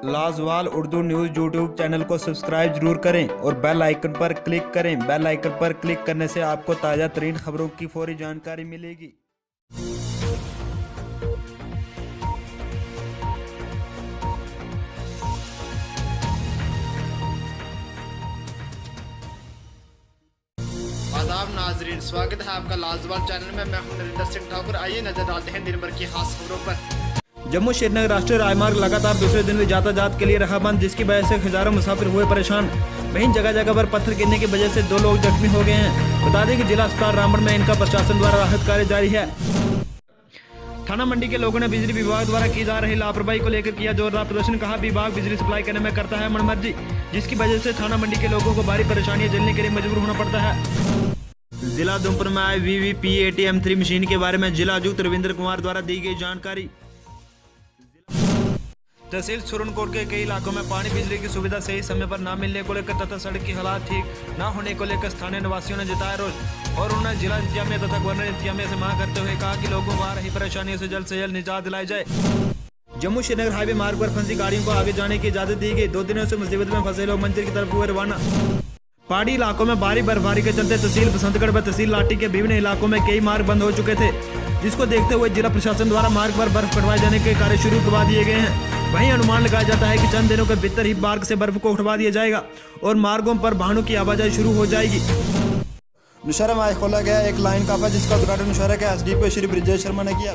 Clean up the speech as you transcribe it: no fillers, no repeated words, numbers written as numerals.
लाजवाल Urdu news YouTube channel को subscribe जरूर करें और बेल आइकन पर क्लिक करें। बेल आइकन पर क्लिक करने से आपको ताज़ा तरीन खबरों की फौरी जानकारी मिलेगी। आदाब नाजरीन, स्वागत है आपका लाजवाल चैनल में। मैं हूं नरेंद्र सिंह ठाकुर। आइए नजर डालते हैं दिन भर की खास खबरों पर। जम्मू श्रीनगर राष्ट्रीय राजमार्ग लगातार दूसरे दिन भी यातायात के लिए रहा बंद, जिसकी वजह से हजारों मुसाफिर हुए परेशान। वहीं जगह जगह पर पत्थर गिरने की वजह से 2 लोग जख्मी हो गए हैं। बता दें कि जिला अस्पताल रामबन में इनका प्रशासन द्वारा राहत कार्य जारी है। थाना मंडी के लोगों ने बिजली विभाग द्वारा की जा रही लापरवाही को लेकर किया जोरदार प्रदर्शन। कहा, विभाग बिजली सप्लाई करने में करता है मनमर्जी, जिसकी वजह से थाना मंडी के लोगों को भारी परेशानियां झेलने के लिए मजबूर होना पड़ता है। जिला उधमपुर में आई VVPAT M3 मशीन के बारे में जिला आयुक्त रविंद्र कुमार द्वारा दी गई जानकारी। तहसील सुरनकोट के कई इलाकों में पानी बिजली की सुविधा सही समय पर न मिलने को लेकर तथा सड़क की हालात ठीक न होने को लेकर स्थानीय निवासियों ने जताया रोष और उन्होंने जिला इंतजामिया तथा गवर्नर इंतजामिया से मांग करते हुए कहा कि लोगों को आ रही परेशानियों से जल्द निजात दिलाई जाए। जम्मू श्रीनगर हाईवे मार्ग पर फंसी गाड़ियों को आगे जाने की इजाजत दी गई। 2 दिनों से मुसीबत में फंसे लोग मंदिर की तरफ हुए रवाना। पहाड़ी इलाकों में भारी बर्फबारी के चलते तहसील बसंतगढ़ व तहसील लाठी के विभिन्न इलाकों में कई मार्ग बंद हो चुके थे, जिसको देखते हुए जिला प्रशासन द्वारा मार्ग पर बर्फ कटवाए जाने के कार्य शुरू करवा दिए गए हैं। वहीं अनुमान लगाया जाता है कि चंद दिनों के भीतर ही मार्ग से बर्फ को उठवा दिया जाएगा और मार्गों पर वाहनों की आवाजाही शुरू हो जाएगी। नुशहरा में आज खोला गया एक लाइन काफा, जिसका उद्घाटन नुशहरा के SDPO श्री ब्रिजेश शर्मा ने किया।